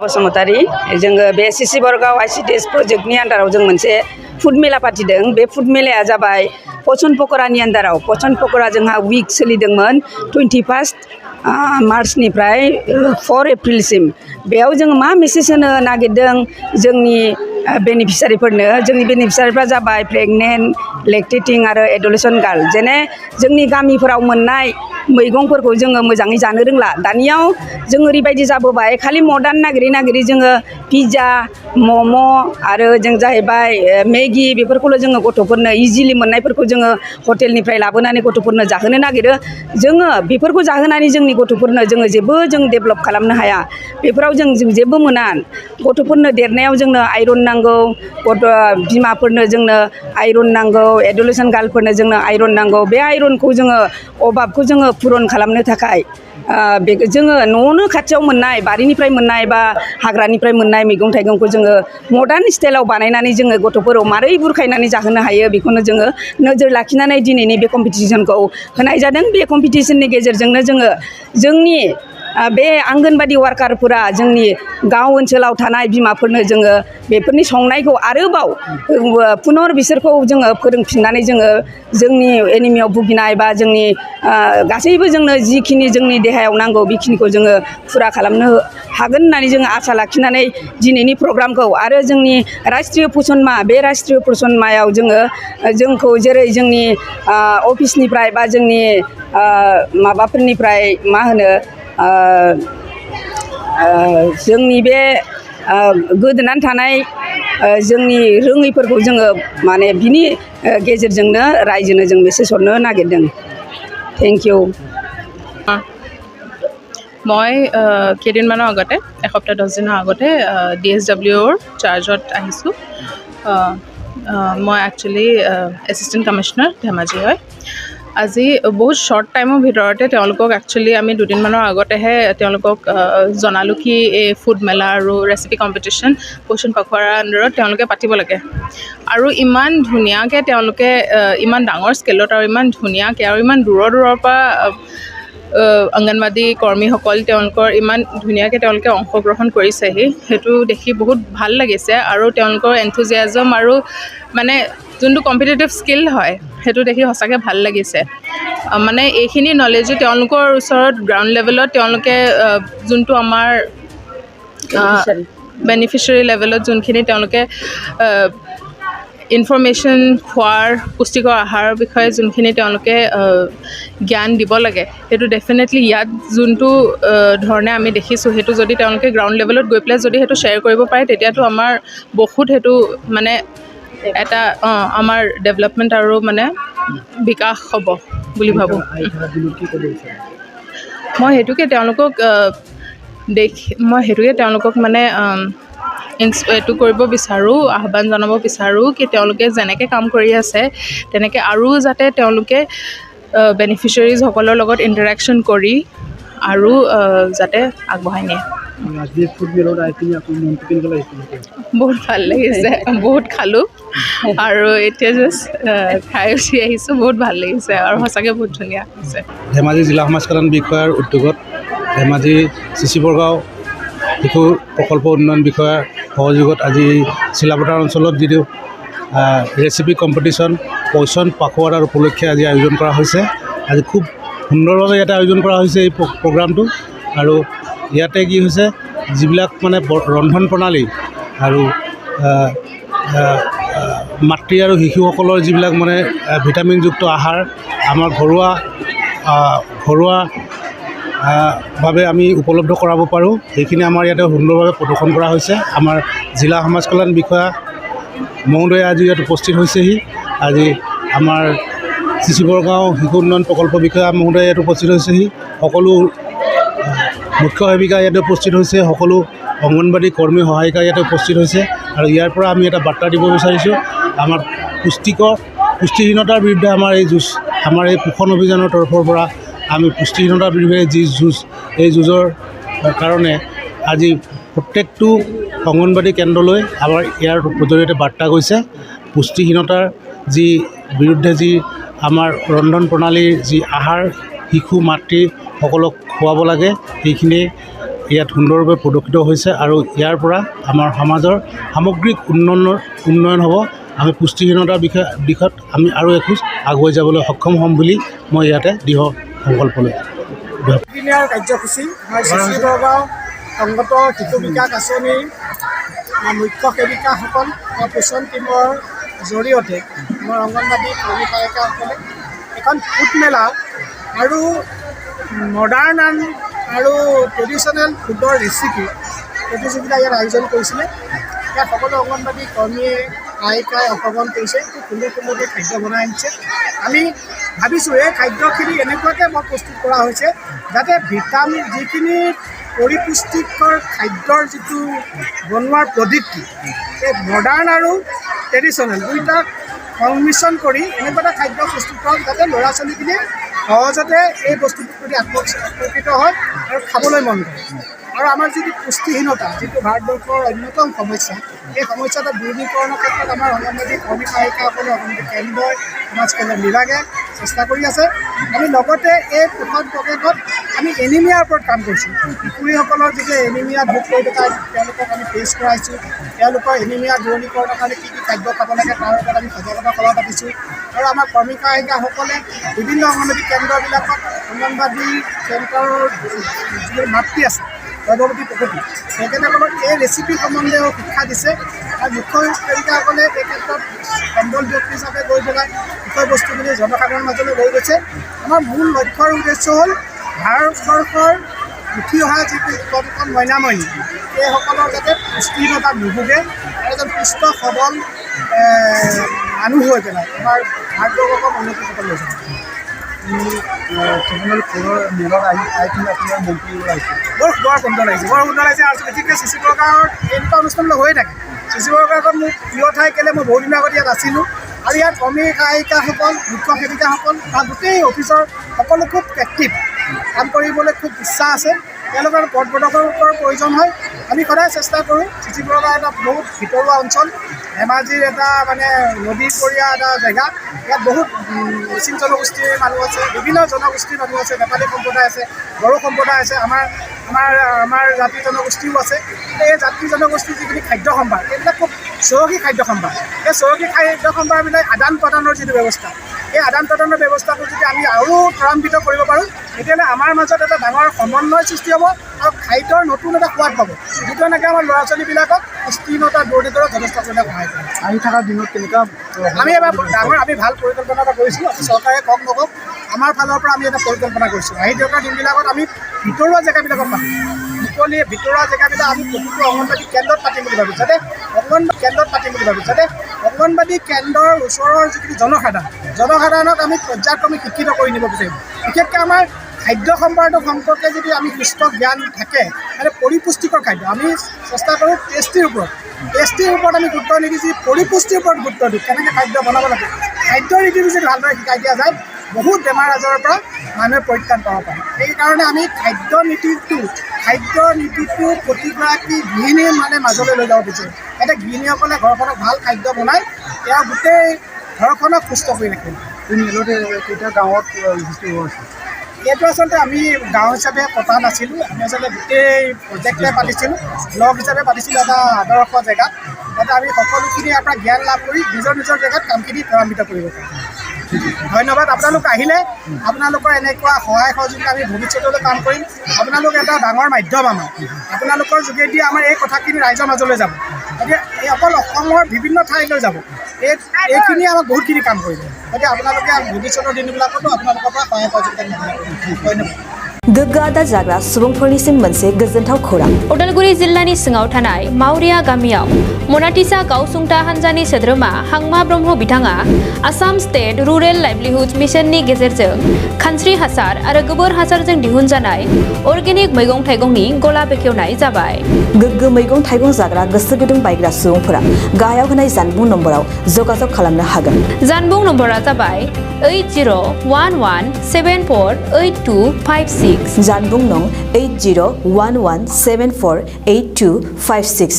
बसुमतारी जोङो बे सिसिबरगाव ICDS प्रजेक्टनि आन्दाराव जों मोनसे फुड मेला फाथिदों। बे फुड मेलाया जाबाय पचन पक'रानि आन्दाराव। पचन पक'रा जोंहा उइक सोलिदोंमोन 21 मार्चनिफ्राय 4 एप्रिलसिम। बेयाव जोङो मा मेसेज होनो नागिरदों जोंनि बेनिफिसारिफोरनो? जोंनि बेनिफिसारिफ्रा जाबाय प्रेगनेन्ट, लेक्टेटिं आरो एडलेसेन्ट गार्ल। जेने जोंनि गामिफोराव मोननाय मैगंफोरखौ जोङो मोजाङै जानो रोंला। दानियाव जों ओरैबायदि जाबोबाय खालि मडार्न नागिरै जोङो पिज्जा, मम' आरो जों जाहैबाय मेगि बेफोरखौल' जोङो गथ'फोरनो इजिलि मोननायफोरखौ जोङो हटेलनिफ्राय लाबोनानै गथ'फोरनो जाहोनो नागिरो। जोङो बेफोरखौ जाहोनानै जोंनि गथ'फोरनो जोङो जेबो जों डेभेलप खालामनो हाया। बेफोराव जों जेबो मोना। गथ'फोरनो देरनायाव जोंनो आयरन नांगौ, बिमाफोरनो जोंनो आयरन नांगौ, एडलेसेन्ट गार्लफोरनो जोंनो आयरन नांगौ। बे आयरनखौ जोङो अभाबखौ जोङो पुरन खालामनो थाखाय जोङो न'आवनो खाथियाव मोननाय बारिनिफ्राय मोननाय बा हाग्रानिफ्राय मोननाय मैगं थाइगंखौ जोङो मडार्न स्टाइलाव बानायनानै जोङो गथ'फोराव मारै बुरखायनानै जाहोनो हायो बेखौनो जोङो नोजोर लाखिनानै दिनैनि बे कम्पिटिसनखौ होनाय जादों। बे कम्पिटिसननि गेजेरजोंनो जोङो जोंनि बे आंगनबादि वार्कारफोरा जोंनि गाव ओनसोलाव थानाय बिमाफोरनो जोङो बेफोरनि संनायखौ आरोबाव पुनर बिसोरखौ जोङो फोरोंफिननानै जोङो जोंनि एनिमियाव भुगिनाय बा जोंनि गासैबो जोंनो जिखिनि जोंनि देहायाव नांगौ बेखिनिखौ जोङो फुरा खालामनो हागोन होननानै जोङो आसा लाखिनानै दिनैनि प्रग्रामखौ आरो जोंनि राष्ट्रीय पोषण मा बे राष्ट्रीय पोषण मायाव जोंखौ जेरै जोंनि अफिसनिफ्राय बा जोंनि माबाफोरनिफ्राय मा होनो जोंनि बे गोदोनानै थानाय जोंनि रोङैफोरखौ जोङो माने बिनि गेजेरजोंनो रायजोनो जों मेसेज हरनो नागिरदों। Thank you. মই কেইদিনমানৰ আগতে এসপ্তাহ 10 দিনৰ আগতে DSWৰ চাৰ্জত আহিছোঁ। মই একচুৱেলি এছিষ্টেণ্ট কমিশ্যনাৰ ধেমাজি হয়। আজি বহুত শ্বৰ্ট টাইমৰ ভিতৰতে তেওঁলোকক একচুৱেলি আমি দুদিনমানৰ আগতেহে তেওঁলোকক জনালোঁ কি এই ফুড মেলা আৰু ৰেচিপি কম্পিটিশ্যন পোষণ পখৰাৰ আণ্ডাৰত তেওঁলোকে পাতিব লাগে। আৰু ইমান ধুনীয়াকৈ তেওঁলোকে ইমান ডাঙৰ স্কেলত আৰু ইমান ধুনীয়াকৈ আৰু ইমান দূৰৰ পৰা অংগনবাদী কৰ্মীসকল তেওঁলোকৰ ইমান ধুনীয়াকৈ তেওঁলোকে অংশগ্ৰহণ কৰিছেহি, সেইটো দেখি বহুত ভাল লাগিছে। আৰু তেওঁলোকৰ এনথুজিয়াজম আৰু মানে যোনটো কম্পিটিটিভ স্কিল হয় সেইটো দেখি সঁচাকৈ ভাল লাগিছে। মানে এইখিনি নলেজো তেওঁলোকৰ ওচৰত গ্ৰাউণ্ড লেভেলত তেওঁলোকে যোনটো আমাৰ বেনিফিচিয়াৰী লেভেলত যোনখিনি তেওঁলোকে ইনফৰমেশ্যন খোৱাৰ পুষ্টিকৰ আহাৰৰ বিষয়ে যোনখিনি তেওঁলোকে জ্ঞান দিব লাগে সেইটো ডেফিনেটলি ইয়াত যোনটো ধৰণে আমি দেখিছোঁ সেইটো যদি তেওঁলোকে গ্ৰাউণ্ড লেভেলত গৈ পেলাই যদি সেইটো শ্বেয়াৰ কৰিব পাৰে তেতিয়াতো আমাৰ বহুত সেইটো মানে এটা আমাৰ ডেভেলপমেণ্ট আৰু মানে বিকাশ হ'ব বুলি ভাবোঁ। মই সেইটোকে তেওঁলোকক মানে এইটো কৰিব বিচাৰোঁ, আহ্বান জনাব বিচাৰোঁ কি তেওঁলোকে যেনেকৈ কাম কৰি আছে তেনেকৈ আৰু যাতে তেওঁলোকে বেনিফিচিয়াৰিজসকলৰ লগত ইণ্টাৰেকশ্যন কৰি আৰু যাতে আগবঢ়াই নিয়ে। বহুত ভাল লাগিছে, বহুত খালোঁ আৰু এতিয়া জাষ্ট খাই উঠি আহিছোঁ। বহুত ভাল লাগিছে আৰু সঁচাকৈ বহুত ধুনীয়া হৈছে। ধেমাজি জিলা সমাজ কল্যাণ বিষয়াৰ উদ্যোগত ধেমাজি চিচিবৰগাঁও শিশু প্ৰকল্প উন্নয়ন বিষয়াৰ সহযোগত আজি চিলাপথাৰ অঞ্চলত যিটো ৰেচিপি কম্পিটিশ্যন পোষণ পাখোৱাৰাৰ উপলক্ষে আজি আয়োজন কৰা হৈছে। আজি খুব সুন্দৰভাৱে ইয়াতে আয়োজন কৰা হৈছে এই প্ৰগ্ৰামটো। আৰু ইয়াতে কি হৈছে যিবিলাক মানে ৰন্ধন প্ৰণালী আৰু মাতৃ আৰু শিশুসকলৰ যিবিলাক মানে ভিটামিনযুক্ত আহাৰ আমাৰ ঘৰুৱা ভাৱে আমি উপলব্ধ কৰাব পাৰোঁ সেইখিনি আমাৰ ইয়াতে সুন্দৰভাৱে প্ৰদৰ্শন কৰা হৈছে। আমাৰ জিলা সমাজ কল্যাণ বিষয়া মহোদয়ে আজি ইয়াত উপস্থিত হৈছেহি। আজি আমাৰ চিচিবৰগাঁও শিশু উন্নয়ন প্ৰকল্প বিষয়া মহোদয়ে ইয়াত উপস্থিত হৈছেহি। সকলো মুখ্য সেৱিকা ইয়াতে উপস্থিত হৈছে, সকলো অংগনবাদী কৰ্মী সহায়িকা ইয়াতে উপস্থিত হৈছে। আৰু ইয়াৰ পৰা আমি এটা বাৰ্তা দিব বিচাৰিছোঁ, আমাৰ পুষ্টিহীনতাৰ বিৰুদ্ধে আমাৰ এই যুঁজ, আমাৰ এই পোষণ অভিযানৰ তৰফৰ পৰা আমি পুষ্টিহীনতাৰ বিৰুদ্ধে যি যুঁজ, এই যুঁজৰ কাৰণে আজি প্ৰত্যেকটো অংগনবাদী কেন্দ্ৰলৈ আমাৰ ইয়াৰ জৰিয়তে বাৰ্তা গৈছে। পুষ্টিহীনতাৰ যি বিৰুদ্ধে যি আমাৰ ৰন্ধন প্ৰণালীৰ যি আহাৰ শিশু মাতৃসকলক খুৱাব লাগে সেইখিনি ইয়াত সুন্দৰভাৱে প্ৰদৰ্শিত হৈছে আৰু ইয়াৰ পৰা আমাৰ সমাজৰ সামগ্ৰিক উন্নয়ন হ'ব। আমি পুষ্টিহীনতাৰ দিশত আমি আৰু এখোজ আগুৱাই যাবলৈ সক্ষম হ'ম বুলি মই ইয়াতে দৃঢ় সংকল্প লৈছোঁ। দিনীয়াৰ কাৰ্যসূচী আমাৰ চিচিবৰগাঁও সংগত শিশু বিকাশ আঁচনিৰ মুখ্য সেৱিকাসকল বা পোষণ টিমৰ জৰিয়তে আমাৰ অংগনবাদী কৰ্মী সহায়িকাসকলে এখন ফুড মেলা আৰু মডাৰ্ণ আৰু ট্ৰেডিশ্যনেল ফুডৰ ৰেচিপি প্ৰতিযোগিতা ইয়াত আয়োজন কৰিছিলে। ইয়াত সকলো অংগনবাদী কৰ্মীয়ে সহায়িকাই অংশগ্ৰহণ কৰিছে, খুব সুন্দৰ সুন্দৰকৈ খাদ্য বনাই আনিছে। আমি ভাবিছোঁ এই খাদ্যখিনি এনেকুৱাকৈ প্ৰস্তুত কৰা হৈছে যাতে ভিটামিন যিখিনি পৰিপুষ্টিকৰ খাদ্যৰ যিটো বনোৱাৰ পদ্ধতি এই মডাৰ্ণ আৰু ট্ৰেডিশ্যনেল দুয়োটাক সংমিশ্ৰণ কৰি এনেকুৱা এটা খাদ্য প্ৰস্তুত কৰক যাতে ল'ৰা ছোৱালীখিনিয়ে সহজতে এই বস্তুটোৰ প্ৰতি আকৰ্ষিত হয় আৰু খাবলৈ মন কৰে। আৰু আমাৰ যিটো পুষ্টিহীনতা, যিটো ভাৰতবৰ্ষৰ অন্যতম সমস্যা, এই সমস্যাটো দূৰীকৰণৰ ক্ষেত্ৰত আমাৰ অংগনবাদী কৰ্মী সহায়িকাসকলে অংগনবাদী কেন্দ্ৰই সমাজ কল্যাণ বিভাগে চেষ্টা কৰি আছে। আমি লগতে এই প্ৰথম প্ৰজেক্টত আমি এনিমিয়াৰ ওপৰত কাম কৰিছোঁ। শিশুসকলৰ যিটো এনিমিয়াত ভোগ কৰি থকা তেওঁলোকক আমি টেষ্ট কৰাইছোঁ। তেওঁলোকৰ এনিমিয়া দূৰীকৰণৰ কাৰণে কি খাদ্য খাব লাগে তাৰ ওপৰত আমি সজাগতা সভা পাতিছোঁ। আৰু আমাৰ কৰ্মী সহায়িকাসকলে বিভিন্ন অংগনবাদী কেন্দ্ৰবিলাকত অংগনবাদী চেণ্টাৰৰ যিবোৰ মাতৃ আছে গৰ্ভৱতী প্ৰসূতি তেখেতসকলক এই ৰেচিপি সম্বন্ধেও শিক্ষা দিছে। আৰু মুখ্য সেৱিকাসকলে এই ক্ষেত্ৰত সম্বল ব্যক্তি হিচাপে গৈ পেলাই বিষয়বস্তুখিনি জনসাধাৰণৰ মাজলৈ লৈ গৈছে। আমাৰ মূল লক্ষ্যৰ উদ্দেশ্য হ'ল ভাৰতবৰ্ষৰ উঠি অহা যিটো কণ মইনামণি সেইসকলৰ যাতে পুষ্টিহীনতাত নুভোগে আৰু এজন সুস্থ সবল মানুহ হৈ পেলাই আমাৰ ভাৰতবৰ্ষক উন্নতি পথত লৈ যাব। বৰ সুন্দৰ লাগিছে আৰু বিশেষকৈ চিচিবৰগাঁৱত এনেকুৱা অনুষ্ঠানবিলাক হৈয়ে থাকে। চিচিবৰগাঁৱত মোৰ প্ৰিয় ঠাই কেলৈ মই বহুত দিনৰ আগত ইয়াত আছিলোঁ আৰু ইয়াত কৰ্মী সহায়িকাসকল মুখ্য সেৱিকাসকল বা গোটেই অফিচৰ সকলো খুব এক্টিভ, কাম কৰিবলৈ খুব ইচ্ছা আছে। তেওঁলোকৰ পথ প্ৰদৰ্শকৰ প্ৰয়োজন হয়। আমি সদায় চেষ্টা কৰোঁ। চিচিবৰগাঁও এটা বহুত ভিতৰুৱা অঞ্চল, ধেমাজিৰ এটা মানে নদীপৰীয়া এটা জেগা। ইয়াত বহুত মিচিং জনগোষ্ঠীৰ মানুহ আছে, বিভিন্ন জনগোষ্ঠীৰ মানুহ আছে, নেপালী সম্প্ৰদায় আছে, বড়ো সম্প্ৰদায় আছে, আমাৰ জাতি জনগোষ্ঠীও আছে। এই জাতি জনগোষ্ঠীৰ যিখিনি খাদ্য সম্ভাৰ এইবিলাক খুব চহকী খাদ্য সম্ভাৰ। এই চহকী খাদ্য সম্ভাৰবিলাক আদান প্ৰদানৰ যিটো ব্যৱস্থা, এই আদান প্ৰদানৰ ব্যৱস্থাটো যদি আমি আৰু ত্বৰান্বিত কৰিব পাৰোঁ তেতিয়াহ'লে আমাৰ মাজত এটা ডাঙৰ সমন্বয় সৃষ্টি হ'ব আৰু খাদ্যৰ নতুন এটা সোৱাদ পাব, যিটো এনেকৈ আমাৰ ল'ৰা ছোৱালীবিলাকক পুষ্টিহীনতা দূৰীকৰণত যথেষ্ট পৰিমাণে সহায় কৰে। আহি থকা দিনত কেনেকুৱা আমি এবাৰ আমি ভাল পৰিকল্পনা এটা কৰিছোঁ। চৰকাৰে কওক নকওক আমাৰ ফালৰ পৰা আমি এটা পৰিকল্পনা কৰিছোঁ। আহি থকা দিনবিলাকত আমি ভিতৰুৱা জেগাবিলাকত পাতিম। ভিতৰুৱা জেগাবিলাক আমি প্ৰতিটো অংগনবাদী কেন্দ্ৰত পাতিম বুলি ভাবিছোঁ, যাতে অংগনবাদী কেন্দ্ৰৰ ওচৰৰ যিখিনি জনসাধাৰণক আমি পৰ্যায়ক্ৰমে শিক্ষিত কৰি নিব বিচাৰিম। বিশেষকৈ আমাৰ খাদ্য সম্ভাৰটো সম্পৰ্কে যদি আমি সুস্থ জ্ঞান থাকে মানে পৰিপুষ্টিকৰ খাদ্য আমি চেষ্টা কৰোঁ। টেষ্টিৰ ওপৰত আমি গুৰুত্ব নিদি যদি পৰিপুষ্টিৰ ওপৰত গুৰুত্ব দিওঁ, কেনেকৈ খাদ্য বনাব লাগে, খাদ্য নীতিটো যদি ভালদৰে শিকাই দিয়া যায় বহুত বেমাৰ আজাৰৰ পৰা মানুহে পৰিত্ৰাণ পাব পাৰে। সেইকাৰণে আমি খাদ্য নীতিটো প্ৰতিগৰাকী গৃহিণীৰ মাজলৈ লৈ যাব বিচাৰোঁ। এতিয়া গৃহিণীসকলে ঘৰখনক ভাল খাদ্য বনাই তেওঁ গোটেই ঘৰখনক সুস্থ কৰি ৰাখিব। কেতিয়া গাঁৱত এইটো আচলতে আমি গাঁও হিচাপে পতা নাছিলোঁ। আমি আচলতে গোটেই প্ৰজেক্টে পাতিছিলোঁ, ব্লক হিচাপে পাতিছিলোঁ এটা আদৰ্শ জেগাত, যাতে আমি সকলোখিনি ইয়াৰ পৰা জ্ঞান লাভ কৰি নিজৰ জেগাত কামখিনি ত্বৰান্বিত কৰিব পাৰোঁ। ধন্যবাদ। আপোনালোক আহিলে আপোনালোকৰ এনেকুৱা সহায় সহযোগিতা আমি ভৱিষ্যতলৈ কাম কৰিম। আপোনালোক এটা ডাঙৰ মাধ্যম আমাৰ, আপোনালোকৰ যোগেদি আমাৰ এই কথাখিনি ৰাইজৰ মাজলৈ যাব। গতিকে এই অকল অসমৰ বিভিন্ন ঠাইলৈ যাব। এইখিনিয়ে আমাক বহুতখিনি কাম কৰিব। গতিকে আপোনালোকে ভৱিষ্যতৰ দিনবিলাকতো আপোনালোকৰ পৰা সহায় সহযোগিতা ধন্যবাদ। गोग्गादा जाग्रा सुबुंफोरनिसिम मोनसे गोजोनथाव खौरां। उदालगुरि जिल्लानि सिङाव थानाय मावरिया गामियाव मनाटिसा गावसुंथा हान्जानि सोद्रोमा हांमा ब्रह्म बिथाङा आसाम स्टेट रुरेल लाइवलिहुड मिशननि गेजेरजों खानस्रि हासार आरो गोबोर हासारजों दिहुनजानाय अर्गेनिक मैगं थाइगंनि गला बेखेवनाय जाबाय। गोग्गो मैगं थाइगं जाग्रा गोसो गुदुं बायग्रा सुबुंफोरा गाहायाव होनाय जानबुं नम्बराव जगाजग खालामनो हागोन। जानबुं नम्बरा जाबाय 8011748256। जानबुं नं 8011748256।